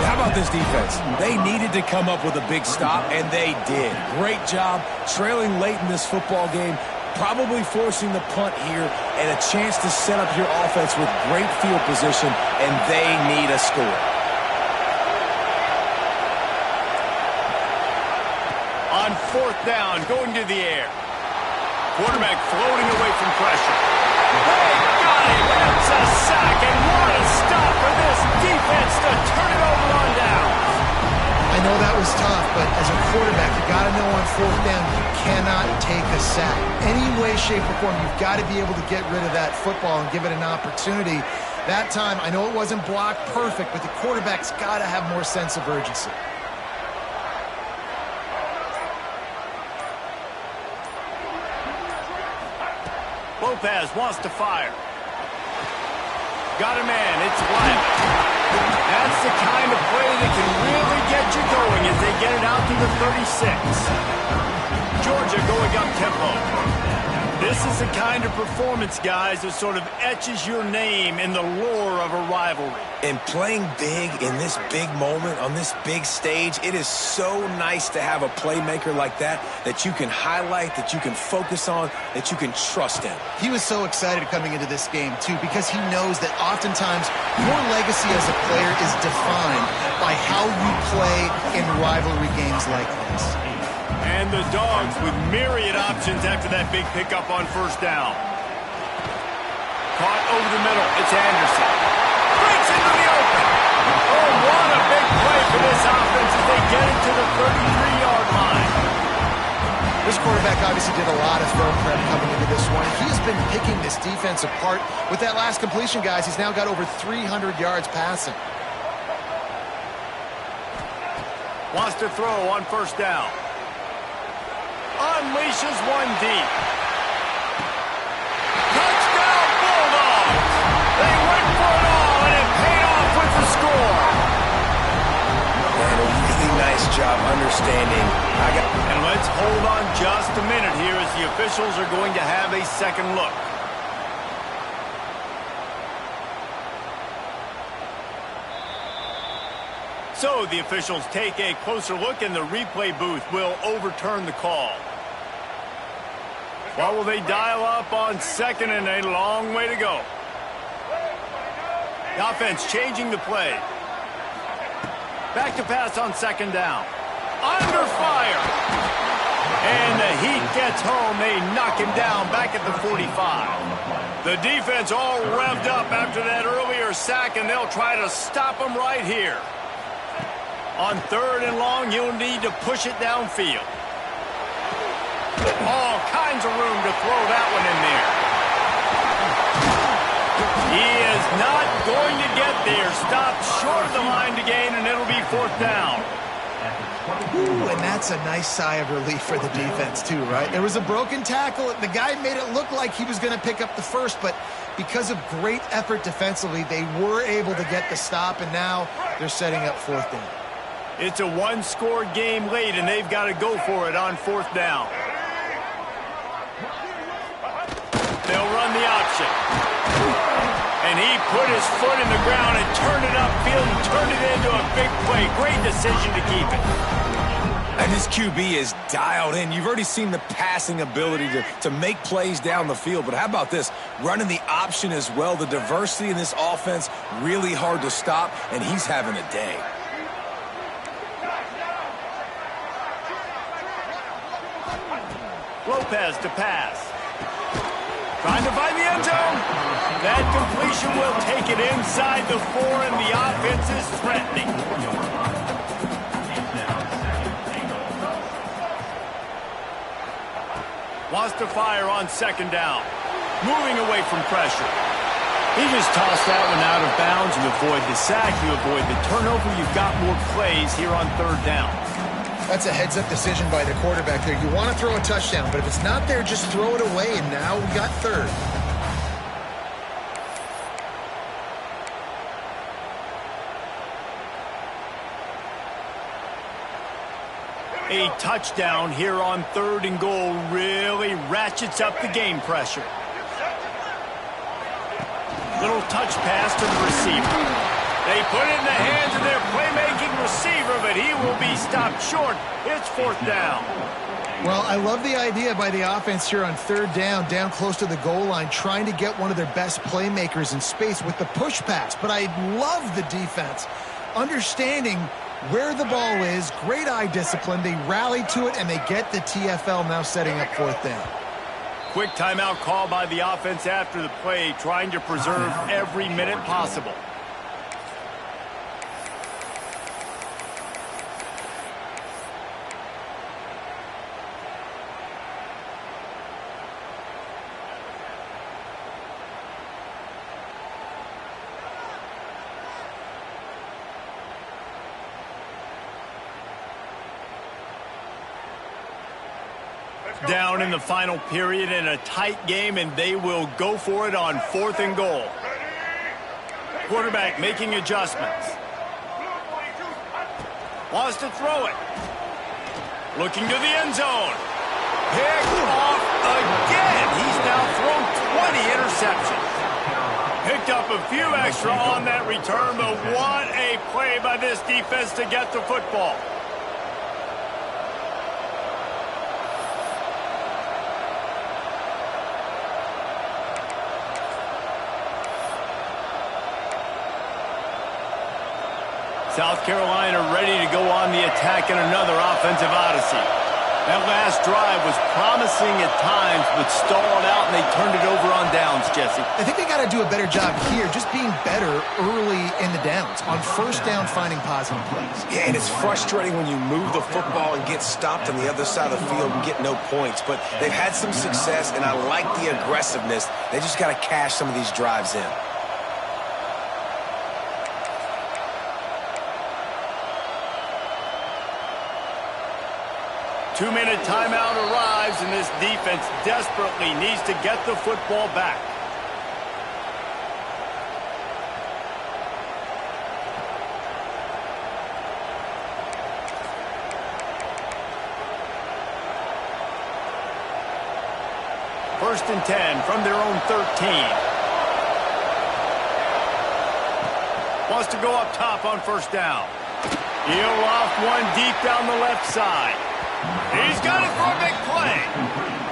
How about this defense? They needed to come up with a big stop, and they did. Great job trailing late in this football game, probably forcing the punt here, and a chance to set up your offense with great field position, and they need a score. On fourth down, going to the air. Quarterback floating away from pressure. They got him. That's a sack, and what a stop for this defense to turn it over on down. I know that was tough, but as a quarterback, you got to know on fourth down, you cannot take a sack. Any way, shape, or form, you've got to be able to get rid of that football and give it an opportunity. That time, I know it wasn't blocked perfect, but the quarterback's got to have more sense of urgency. Lopez wants to fire. Got a man. It's Lyman. That's the kind of play that can really get you going as they get it out to the 36. Georgia going up tempo. This is the kind of performance, guys, that sort of etches your name in the lore of a rivalry. And playing big in this big moment, on this big stage, it is so nice to have a playmaker like that you can highlight, that you can focus on, that you can trust in. He was so excited coming into this game, too, because he knows that oftentimes your legacy as a player is defined by how you play in rivalry games like this. And the Dogs with myriad options after that big pickup on first down. Caught over the middle. It's Anderson. Breaks into the open. Oh, what a big play for this offense as they get it to the 33-yard line. This quarterback obviously did a lot of film prep coming into this one. He has been picking this defense apart. With that last completion, guys, he's now got over 300 yards passing. Wants to throw on first down. Unleashes one deep. Touchdown Bulldogs! They went for it all, and it paid off with the score. And a really nice job understanding. And let's hold on just a minute here as the officials are going to have a second look. So the officials take a closer look, and the replay booth will overturn the call. What will they dial up on second, and a long way to go? The offense changing the play. Back to pass on second down. Under fire. And the Heat gets home. They knock him down back at the 45. The defense all revved up after that earlier sack, and they'll try to stop him right here. On third and long, you'll need to push it downfield. All kinds of room to throw that one in there. He is not going to get there. Stopped short of the line to gain, and it'll be fourth down. Ooh, and that's a nice sigh of relief for the defense, too, right? There was a broken tackle. The guy made it look like he was going to pick up the first, but because of great effort defensively, they were able to get the stop, and now they're setting up fourth down. It's a one-score game late, and they've got to go for it on fourth down. They'll run the option. And he put his foot in the ground and turned it upfield and turned it into a big play. Great decision to keep it. And this QB is dialed in. You've already seen the passing ability to make plays down the field. But how about this? Running the option as well. The diversity in this offense, really hard to stop, and he's having a day. Lopez to pass. Trying to find the end zone. That completion will take it inside the 4, and the offense is threatening. Wants to fire on second down. Moving away from pressure. He just tossed that one out of bounds. You avoid the sack, you avoid the turnover. You've got more plays here on third down. That's a heads-up decision by the quarterback there. You want to throw a touchdown, but if it's not there, just throw it away, and now we got third. A touchdown here on third and goal really ratchets up the game pressure. Little touch pass to the receiver. They put it in the hands of their playmaking receiver, but he will be stopped short. It's fourth down. Well, I love the idea by the offense here on third down close to the goal line, trying to get one of their best playmakers in space with the push pass. But I love the defense, understanding where the ball is, great eye discipline. They rally to it, and they get the TFL now setting up fourth down. Quick timeout call by the offense after the play, trying to preserve every minute possible. Down in the final period in a tight game, and they will go for it on fourth and goal. Quarterback making adjustments. Wants to throw it. Looking to the end zone. Picked off again. He's now thrown 20 interceptions. Picked up a few extra on that return, but what a play by this defense to get the football. South Carolina ready to go on the attack in another offensive odyssey. That last drive was promising at times, but stalled out, and they turned it over on downs, Jesse. I think they got to do a better job here, just being better early in the downs. On first down, finding positive plays. Yeah, and it's frustrating when you move the football and get stopped on the other side of the field and get no points. But they've had some success, and I like the aggressiveness. They just got to cash some of these drives in. Two-minute timeout arrives, and this defense desperately needs to get the football back. First and 10 from their own 13. Wants to go up top on first down. He'll loft one deep down the left side. He's got it for a big play.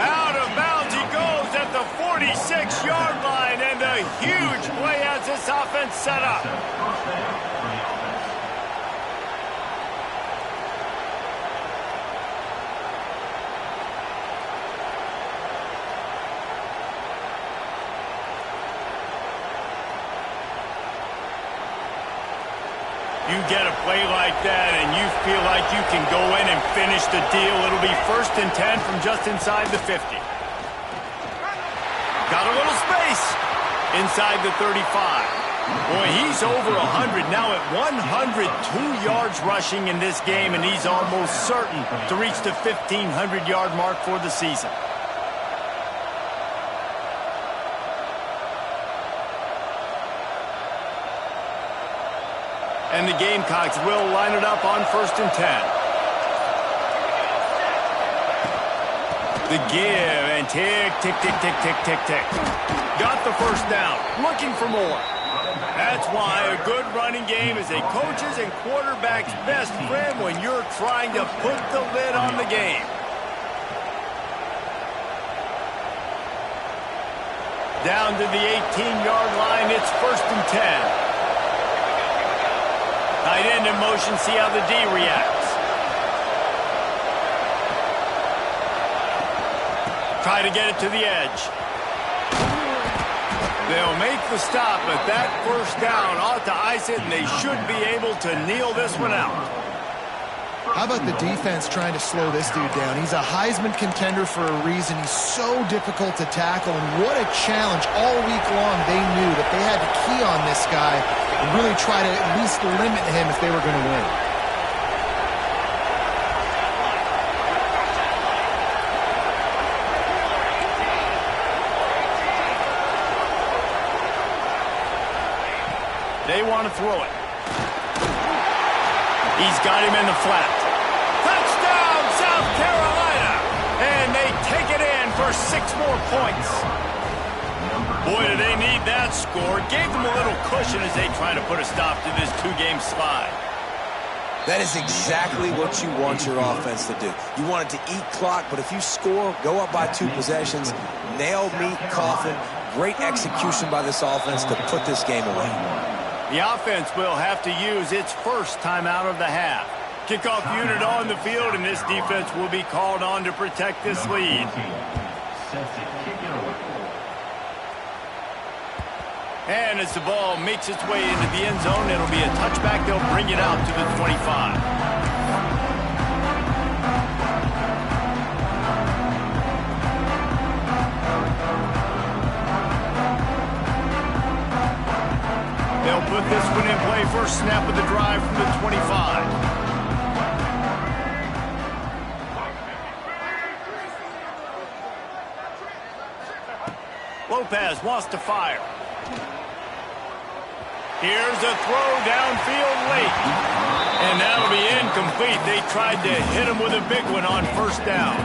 Out of bounds he goes at the 46-yard line, and a huge play as this offense set up. You get a play like that, and you feel like you can go in and finish the deal. It'll be first and 10 from just inside the 50. Got a little space inside the 35. Boy, he's over 100 now at 102 yards rushing in this game, and he's almost certain to reach the 1,500-yard mark for the season. And the Gamecocks will line it up on first and 10. The give and tick, tick, tick, tick, tick, tick, tick. Got the first down. Looking for more. That's why a good running game is a coach's and quarterback's best friend when you're trying to put the lid on the game. Down to the 18-yard line, it's first and 10. Tight end in motion, see how the D reacts. Try to get it to the edge. They'll make the stop, but that first down ought to ice it, and they should be able to kneel this one out. How about the defense trying to slow this dude down? He's a Heisman contender for a reason. He's so difficult to tackle, and what a challenge. All week long they knew that they had to key on this guy and really try to at least limit him if they were going to win. They want to throw it. He's got him in the flat. Touchdown, South Carolina! And they take it in for 6 more points. Boy, do they need that score. Gave them a little cushion as they try to put a stop to this 2-game slide. That is exactly what you want your offense to do. You want it to eat clock, but if you score, go up by 2 possessions, nail meat coffin, great execution by this offense to put this game away. The offense will have to use its first timeout of the half. Kickoff unit on the field, and this defense will be called on to protect this lead. And as the ball makes its way into the end zone, it'll be a touchback. They'll bring it out to the 25. They'll put this one in play. First snap of the drive from the 25. Lopez wants to fire. Here's a throw downfield late. And that'll be incomplete. They tried to hit him with a big one on first down.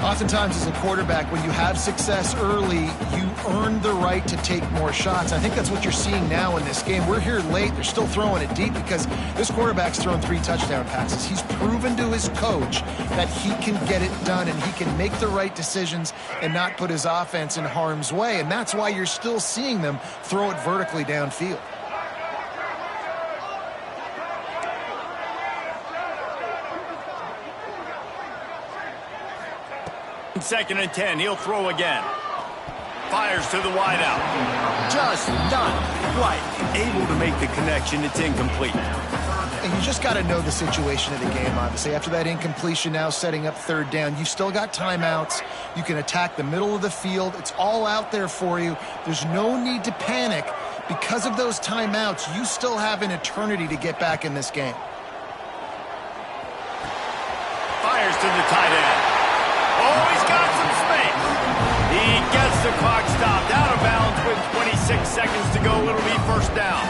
Oftentimes as a quarterback, when you have success early, you earn the right to take more shots. I think that's what you're seeing now in this game. We're here late. They're still throwing it deep because this quarterback's thrown 3 touchdown passes. He's proven to his coach that he can get it done and he can make the right decisions and not put his offense in harm's way. And that's why you're still seeing them throw it vertically downfield. Second and 10, he'll throw again. Fires to the wideout. Just not quite able to make the connection. It's incomplete. And you just got to know the situation of the game, obviously. After that incompletion, now setting up third down, you've still got timeouts. You can attack the middle of the field. It's all out there for you. There's no need to panic. Because of those timeouts, you still have an eternity to get back in this game. Fires to the tight end. Oh, he's got some space. He gets the clock stopped out of bounds with 26 seconds to go. It'll be first down.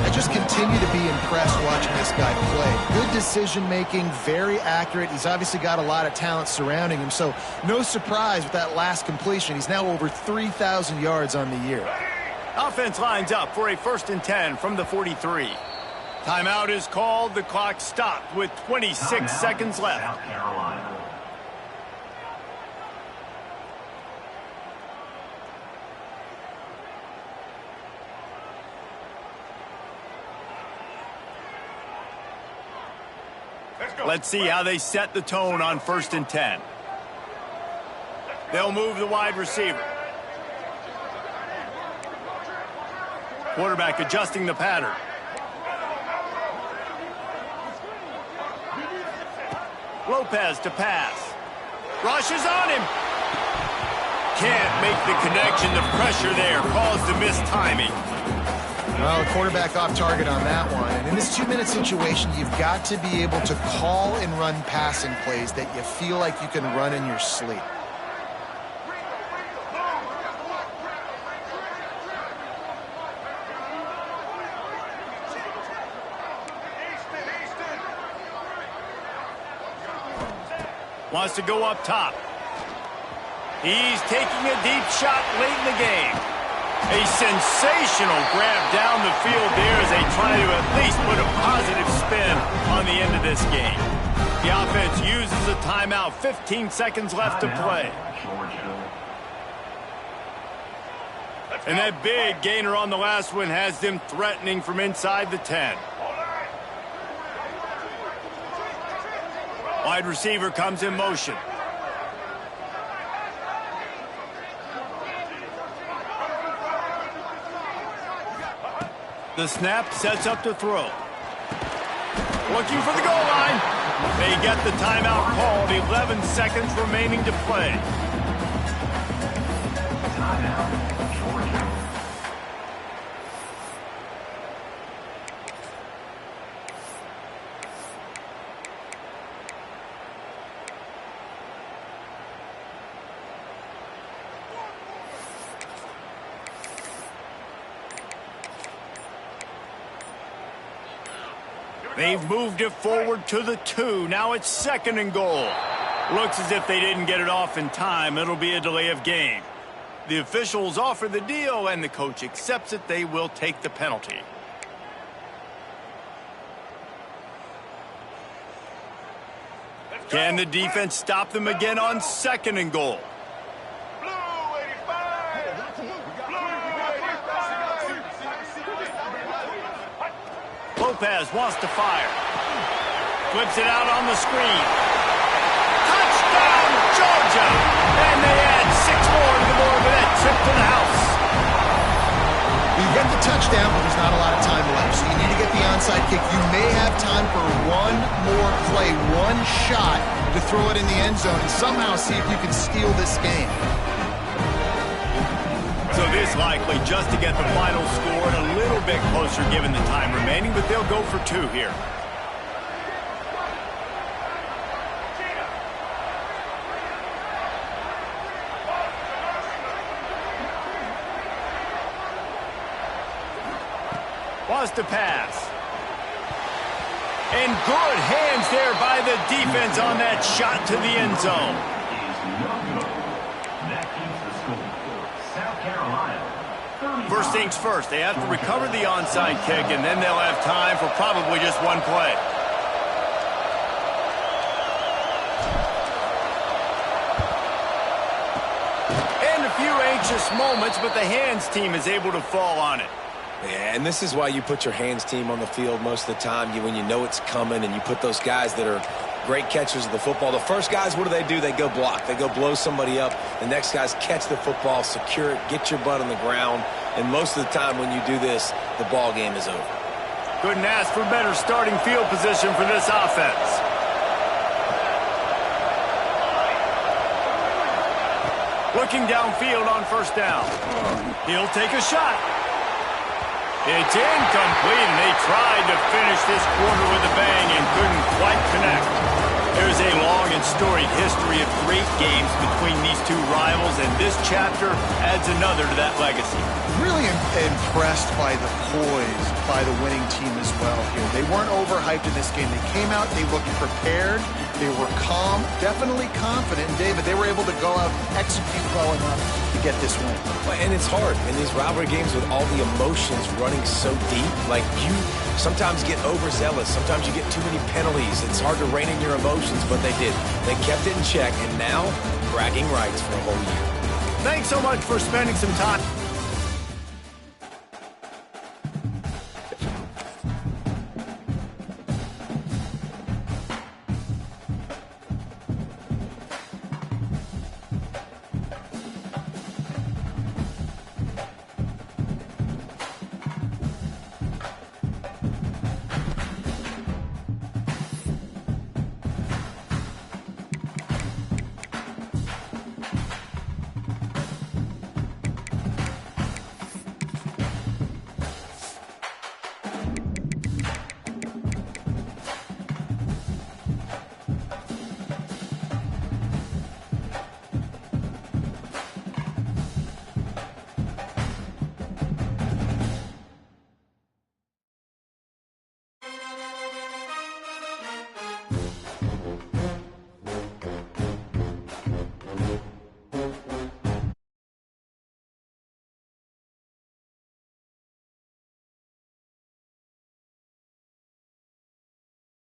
I just continue to be impressed watching this guy play. Good decision-making, very accurate. He's obviously got a lot of talent surrounding him, so no surprise with that last completion. He's now over 3,000 yards on the year. Offense lines up for a 1st and 10 from the 43. Timeout is called. The clock stopped with 26 seconds left. South Carolina. Let's see how they set the tone on 1st and 10. They'll move the wide receiver. Quarterback adjusting the pattern. Lopez to pass. Rushes on him. Can't make the connection. The pressure there caused the missed timing. Well, the quarterback off target on that one. And in this 2-minute situation, you've got to be able to call and run passing plays that you feel like you can run in your sleep. Wants to go up top. He's taking a deep shot late in the game. A sensational grab down the field there as they try to at least put a positive spin on the end of this game. The offense uses a timeout. 15 seconds left to play. And that big gainer on the last one has them threatening from inside the 10. Wide receiver comes in motion. The snap sets up to throw. Looking for the goal line. They get the timeout called. 11 seconds remaining to play. Timeout, Georgia. They've moved it forward to the 2. Now it's 2nd and goal. Looks as if they didn't get it off in time. It'll be a delay of game. The officials offer the deal, and the coach accepts it. They will take the penalty. Can the defense stop them again on 2nd and goal? Lopez wants to fire. Flips it out on the screen. Touchdown, Georgia! And they add 6 more to the board with that trip to the house. You get the touchdown, but there's not a lot of time left, so you need to get the onside kick. You may have time for one more play, one shot to throw it in the end zone and somehow see if you can steal this game. So this likely just to get the final score and a little bit closer given the time remaining, but they'll go for 2 here. Wants to pass. And good hands there by the defense on that shot to the end zone. First things first, they have to recover the onside kick, and then they'll have time for probably just one play. And a few anxious moments, but the hands team is able to fall on it. Yeah, and this is why you put your hands team on the field most of the time. When you know it's coming, and you put those guys that are great catchers of the football. The first guys, what do? They go block. They go blow somebody up. The next guys catch the football, secure it, get your butt on the ground. And most of the time when you do this, the ball game is over. Couldn't ask for better starting field position for this offense. Looking downfield on 1st down. He'll take a shot. It's incomplete, and they tried to finish this quarter with a bang and couldn't quite connect. There's a long and storied history of great games between these 2 rivals, and this chapter adds another to that legacy. Really impressed by the poise by the winning team as well here. They weren't overhyped in this game. They came out, they looked prepared, they were calm, definitely confident. And David, they were able to go out and execute well enough to get this win. And it's hard in these rivalry games with all the emotions running so deep. Like, you sometimes get overzealous. Sometimes you get too many penalties. It's hard to rein in your emotions, but they did. They kept it in check, and now bragging rights for a whole year. Thanks so much for spending some time.